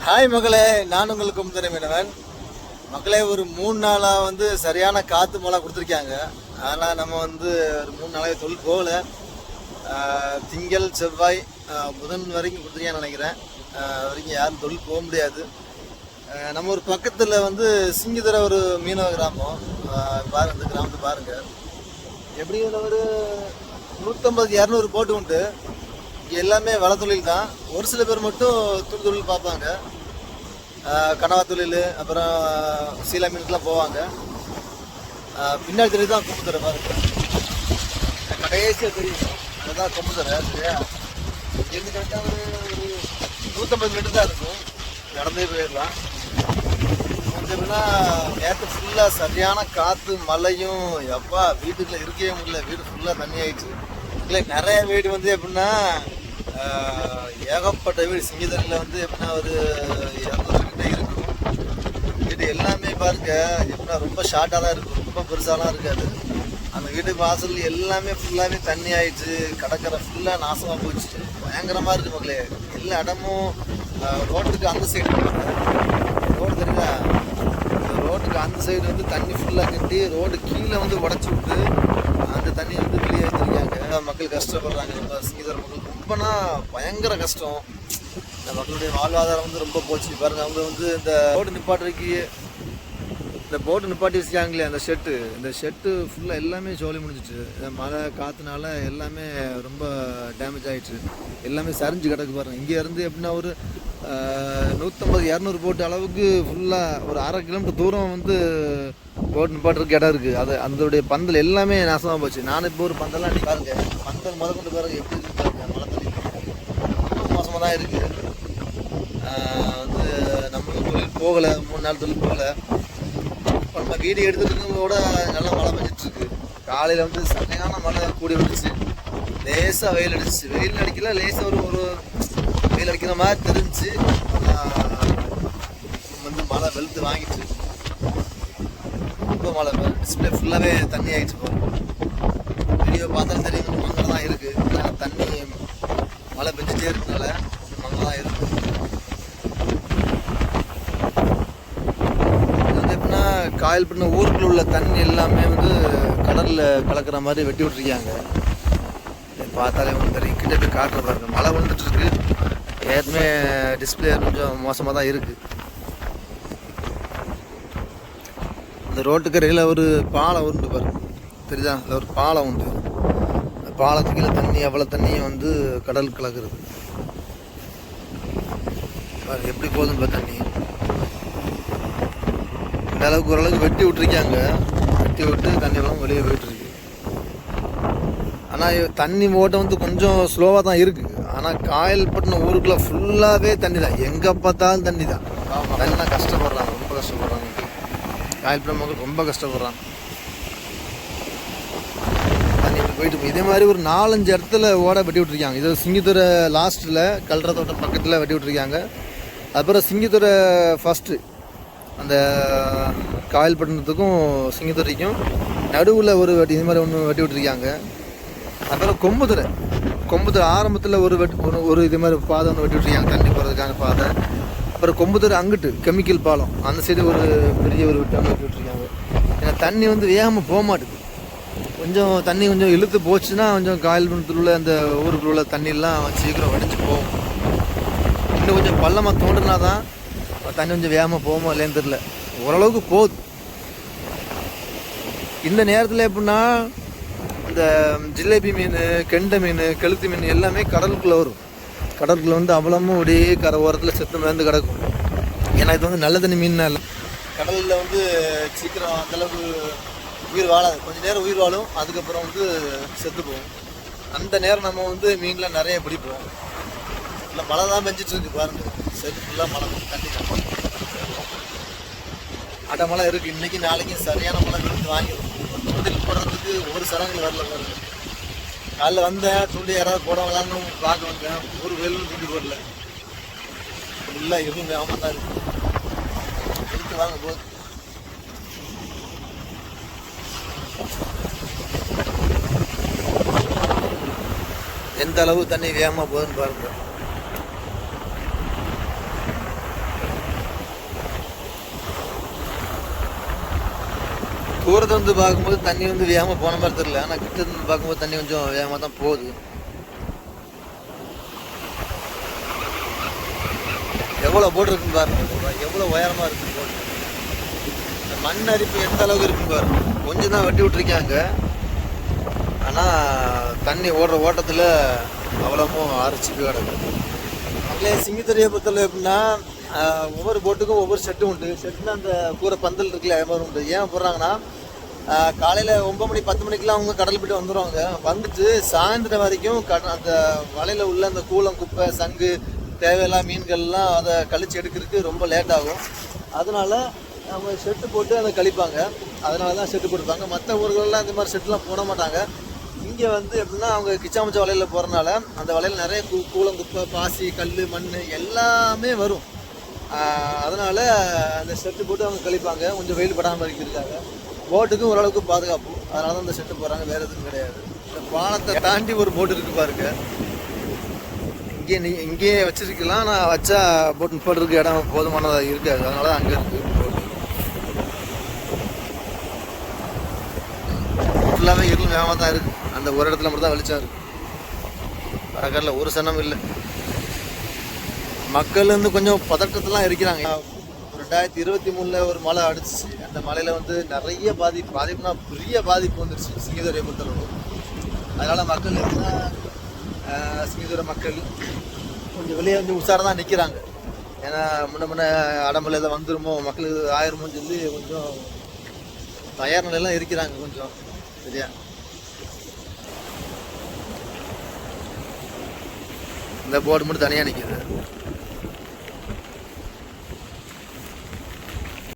Hi மகளே, நான் உங்களுக்கு கும்தரமீனவன். மக்களே, ஒரு 3 நாளாக சரியான காற்று மழை கொடுத்துருக்காங்க. ஆனால் நம்ம ஒரு 3 நாளாக தொழில் போகல. திங்கள் செவ்வாய் புதன் வரைக்கும் கொடுத்துருக்கான்னு நினைக்கிறேன். வரைக்கும் யாரும் தொழில் போக முடியாது. நம்ம ஒரு பக்கத்தில் சிங்கிதுரை ஒரு மீனவ கிராமம் பாருங்க. இந்த கிராமத்தை பாருங்கள். எப்படியும் ஒரு 150-200 போட்டு உண்டு. எல்லாமே வள தொழில் தான். ஒரு சில பேர் மட்டும் துணி தொழில் பார்ப்பாங்க. கனவா தொழில், அப்புறம் சீலா மீனுக்குலாம் போவாங்க. பின்னாடி தெரியுது தான் கொம்புத்தரை பாருங்க. கடைசியாக தெரியும் அதுதான் கொம்புத்தரை. சரியா, இங்கேருந்து கரெக்டாக ஒரு 150 மீட்டர் தான் இருக்கும். நடந்தே போயிடலாம். எப்படின்னா நேற்று ஃபுல்லாக சரியான காற்று மழையும். எப்பா வீட்டுக்குள்ளே இருக்கவே முடியல. வீடு ஃபுல்லாக தண்ணி ஆயிடுச்சு. இல்லை, நிறைய வீடு எப்படின்னா ஏகப்பட்ட வீடு சிங்கிதரில் எப்படின்னா ஒரு 200 கிட்ட இருக்கும். வீடு எல்லாமே பாருங்க எப்படின்னா ரொம்ப ஷார்ட்டாக தான் இருக்கும். ரொம்ப பெருசாலாம் இருக்காது. அந்த வீட்டு வாசல் எல்லாமே ஃபுல்லாகவே தண்ணி ஆயிடுச்சு. கடற்கரை ஃபுல்லாக நாசமாக போயிடுச்சு. பயங்கரமாக இருக்குது மக்களே. எல்லா இடமும் ரோட்டுக்கு அந்த சைடு ரோடு தெரியுதா, ரோட்டுக்கு அந்த சைடு தண்ணி ஃபுல்லாக கட்டி ரோடு கீழே உடச்சி விட்டு அந்த தண்ணி வெளியே வச்சிருக்காங்க. மக்கள் கஷ்டப்படுறாங்க. நம்ம சிங்கிதர மக்கள் ரொம்பனா பயங்கர கஷ்டம். இந்த மக்களுடைய வாழ்வாதாரம் ரொம்ப போச்சு பாருங்க. அவங்க இந்த ரோடு நிப்பாட்டுறதுக்கு இந்த போட்டு நிப்பாட்டி வச்சுக்காங்களே அந்த ஷெட்டு ஃபுல்லாக எல்லாமே சோழி முடிஞ்சிச்சு. மழை காற்றுனால எல்லாமே ரொம்ப டேமேஜ் ஆகிடுச்சு. எல்லாமே சரிஞ்சு கிடக்கு பாருங்கள். இங்கே இருந்து எப்படின்னா ஒரு 150-200 போட்டு அளவுக்கு ஃபுல்லாக ஒரு 1/2 கிலோமீட்டர் தூரம் போட்டு நிப்பாட்டுறதுக்கு இடம் இருக்குது. அது அதோடைய பந்தல் எல்லாமே நாசமாக போச்சு. நான் இப்போ ஒரு பந்தல்லாம் நீ பாருங்க. பந்தல் முத கொண்டு பாருங்க எப்படி இருக்கு பாருங்க. மழை தண்ணி ரொம்ப மோசமாக தான் இருக்குது. நம்ம தொழில் போகலை. 3 நாள் தொழில் போகலை. இப்போ நம்ம வீடியோ எடுத்துகிட்டு கூட நல்லா மழை பெஞ்சிட்ருக்கு. காலையில் சரியான மழை கூடி விட்டுச்சு. லேசாக வெயில் அடிச்சிச்சு. வெயில் அடிக்கல, லேசாக ஒரு வெயில் அடிக்கிற மாதிரி தெரிஞ்சு மழை வெளுத்து வாங்கிட்டு ரொம்ப மழை. டிஸ்பிளே ஃபுல்லாகவே தண்ணி ஆகிடுச்சு. போகிறோம் வீடியோ பார்த்தாலும் தெரியும் மங்களாக தான் இருக்குது. தண்ணி மழை பெஞ்சிட்டே இருக்கிறதுனால மங்களாக தான் இருக்குது. எப்படின்னா காயல்பட்டின ஊருக்குள்ள உள்ள தண்ணி எல்லாமே கடலில் கலக்கிற மாதிரி வெட்டி விட்டுருக்காங்க. பார்த்தாலே தெரியும். கிட்ட போய் காட்டுற பாருங்க. மழை வந்துட்டு இருக்கு. ஏற்கனவே டிஸ்பிளே கொஞ்சம் மோசமாக தான் இருக்குது. இந்த ரோட்டுக்கரையில் ஒரு பாலம் உண்டு பாருங்க. தெரியுதா, அதில் ஒரு பாலம் உண்டு. அந்த பாலத்துக்கு கீழே தண்ணி அவ்வளோ தண்ணியும் கடல் கலக்குறது. எப்படி போகுதுன்னு தண்ணி இந்த அளவுக்கு ஓரளவுக்கு வெட்டி விட்டுருக்காங்க. வெட்டி விட்டு தண்ணி எல்லாம் வெளியே போயிட்டுருக்கு. ஆனால் தண்ணி ஓட்டம் கொஞ்சம் ஸ்லோவாக தான் இருக்குது. ஆனால் காயல்பட்டின ஊருக்குள்ளே ஃபுல்லாகவே தண்ணி தான். எங்கே பார்த்தாலும் தண்ணி தான். தண்ணி தான் கஷ்டப்படுறாங்க. ரொம்ப கஷ்டப்படுறாங்க. காயல்பட்டின மக்கள் ரொம்ப கஷ்டப்படுறாங்க. தண்ணி போயிட்டு இதே மாதிரி ஒரு 4-5 இடத்துல ஓட வெட்டி விட்டுருக்காங்க. இது சிங்கிதுரை லாஸ்ட்டில் கல்ற தோட்டம் பக்கத்தில் வெட்டி விட்டுருக்காங்க. அப்புறம் சிங்கிதுரை ஃபஸ்ட்டு அந்த காயல்பட்டினத்துக்கும் சிங்கிதுரைக்கும் நடுவில் ஒரு வெட்டி இது மாதிரி ஒன்று வெட்டி விட்டுருக்காங்க. அப்புறம் கொம்புத்துறை ஆரம்பத்தில் ஒரு இது மாதிரி பாதை ஒன்று வெட்டி விட்டுருக்காங்க. தண்ணி போகிறதுக்கான பாதை. அப்புறம் கொம்புத்துறை அங்கிட்டு கெமிக்கல் பாலம் அந்த சைடு ஒரு பெரிய ஒரு வெட்டி விட்டுருக்காங்க. ஏன்னா தண்ணி வேகமாக போக மாட்டுது. கொஞ்சம் தண்ணி கொஞ்சம் இழுத்து போச்சுன்னா கொஞ்சம் காயல்பட்டினத்தில் உள்ள அந்த ஊருக்குள்ள உள்ள தண்ணியெல்லாம் சீக்கிரம் வடிஞ்சு போகும். இன்னும் கொஞ்சம் பள்ளமாக தோன்றுனா தான் தண்ணி கொஞ்சம் வேகமாக போகுமோ இல்லைன்னு தெரில. ஓரளவுக்கு போகுது. இந்த நேரத்தில் எப்படின்னா இந்த ஜிலேபி மீன், கெண்டை மீன், கெளுத்தி மீன் எல்லாமே கடலுக்குள்ளே வரும். கடலுக்குள்ளே அவ்வளவும் அப்படியே கரை ஓரத்தில் செத்து மிதந்து கிடக்கும். ஏன்னா இது நல்ல தண்ணி மீன்னா இல்லை. கடலில் சீக்கிரம் அந்தளவுக்கு உயிர் வாழாது. கொஞ்சம் நேரம் உயிர் வாழும். அதுக்கப்புறம் செத்து போகும். அந்த நேரம் நம்ம மீன்லாம் நிறைய பிடிப்போம். இல்லை, மழை தான் பெஞ்சிட்டு இருக்கு பாருங்க. சரி, ஃபுல்லாக மழை தண்ணி தான். அடமழை இருக்குது. இன்றைக்கி நாளைக்கு சரியான மழை விழுந்து வாங்கிடும். தூண்டில் போடுறதுக்கு ஒரு சடங்குல வரல பாருங்க. காலைல வந்தேன், தூண்டி யாராவது போடவங்களான்னு பார்க்க வந்தேன். ஒரு வெயிலும் தூண்டி போடல. ஃபுல்லாக எதுவும் வேகமாக தான் இருக்குது. எடுத்து வாங்க போது. எந்த அளவு தண்ணி வேகமாக போகுதுன்னு பாருங்க. தூரத்தை வந்து பார்க்கும்போது தண்ணி வந்து வேகமாக போன மாதிரி தெரியல, ஆனால் கிட்ட இருந்து பார்க்கும்போது தண்ணி கொஞ்சம் வேகமாக தான் போகுது. எவ்வளோ போட் இருக்குன்னு பாருங்க, எவ்வளோ உயரமாக இருக்குன்னு போட்டு. இந்த மண் அரிப்பு எந்த அளவுக்கு இருக்குன்னு பாருங்க. கொஞ்சம் தான் வெட்டி விட்டுருக்காங்க, ஆனால் தண்ணி ஓடுற ஓட்டத்தில் அவ்வளோவும் அரைச்சி கிடக்கு. அதிலே சிங்கித்துறையை பொறுத்தவரை எப்படின்னா ஒவ்வொரு போட்டுக்கும் ஒவ்வொரு செட்டு உண்டு. செட்டுனா அந்த கூரை பந்தல் இருக்குல்ல, அது மாதிரி உண்டு. ஏன் போடுறாங்கன்னா காலையில் 9 மணி 10 மணிக்கெலாம் அவங்க கடல் போய்ட்டு வந்துடுவாங்க. வந்துட்டு சாயந்தரம் வரைக்கும் அந்த வலையில் உள்ள அந்த கூளம் குப்பை சங்கு தேவையில்லாம் மீன்கள்லாம் அதை கழிச்சு எடுக்கிறதுக்கு ரொம்ப லேட் ஆகும். அதனால அவங்க செட்டு போட்டு அதை கழிப்பாங்க. அதனால தான் செட்டு போட்டுப்பாங்க. மற்ற ஊர்களெலாம் இந்த மாதிரி செட்டுலாம் போட மாட்டாங்க. இங்கே வந்து எப்படின்னா அவங்க கிச்சாமச்ச வலையில் போகிறனால அந்த வலையில் நிறைய கூளம் குப்பை பாசி கல் மண் எல்லாமே வரும். அதனால் அந்த செட்டு போட்டு அவங்க கழிப்பாங்க, கொஞ்சம் வெயில் படாமல் இருக்கிறதுக்காக. போட்டுக்கும் ஓரளவுக்கு பாதுகாப்பு, அதனால தான் அந்த செட்டு போகிறாங்க, வேறு எதுவும் கிடையாது. இந்த பாலத்தை தாண்டி ஒரு போட்டு இருக்குது பாருங்க, இங்கேயே வச்சிருக்கலாம். நான் வச்சா போட்டு போட்டுருக்கு இடம் போதுமானதாக இருக்காது, அதனால தான் அங்கே இருக்குது போட்டு. ஃபுல்லாகவே இருள் வேகமாக தான் இருக்குது. அந்த ஒரு இடத்துல மட்டும் தான் வெளிச்சம் இருக்குது, பறக்கரில் ஒரு சனம் இல்லை. மக்கள் வந்து கொஞ்சம் பதட்டத்தெல்லாம் இருக்கிறாங்க. 2023 ஒரு மழை அடிச்சிச்சு. அந்த மழையில் வந்து நிறைய பாதிப்புனா பெரிய பாதிப்பு வந்துருச்சு சிங்கத்துறையை பொறுத்தளவு. அதனால் மக்கள் எப்படின்னா சிங்கத்துறை மக்கள் கொஞ்சம் வெளியே வந்து உஷாராக தான் நிற்கிறாங்க. ஏன்னா முன்ன அடம்புல எதாவது வந்துருமோ மக்களுக்கு ஆயிருமோன்னு சொல்லி கொஞ்சம் தயார் நிலையெல்லாம் இருக்கிறாங்க கொஞ்சம். சரியா, இந்த போர்டு மட்டும் தனியாக நிற்கிது.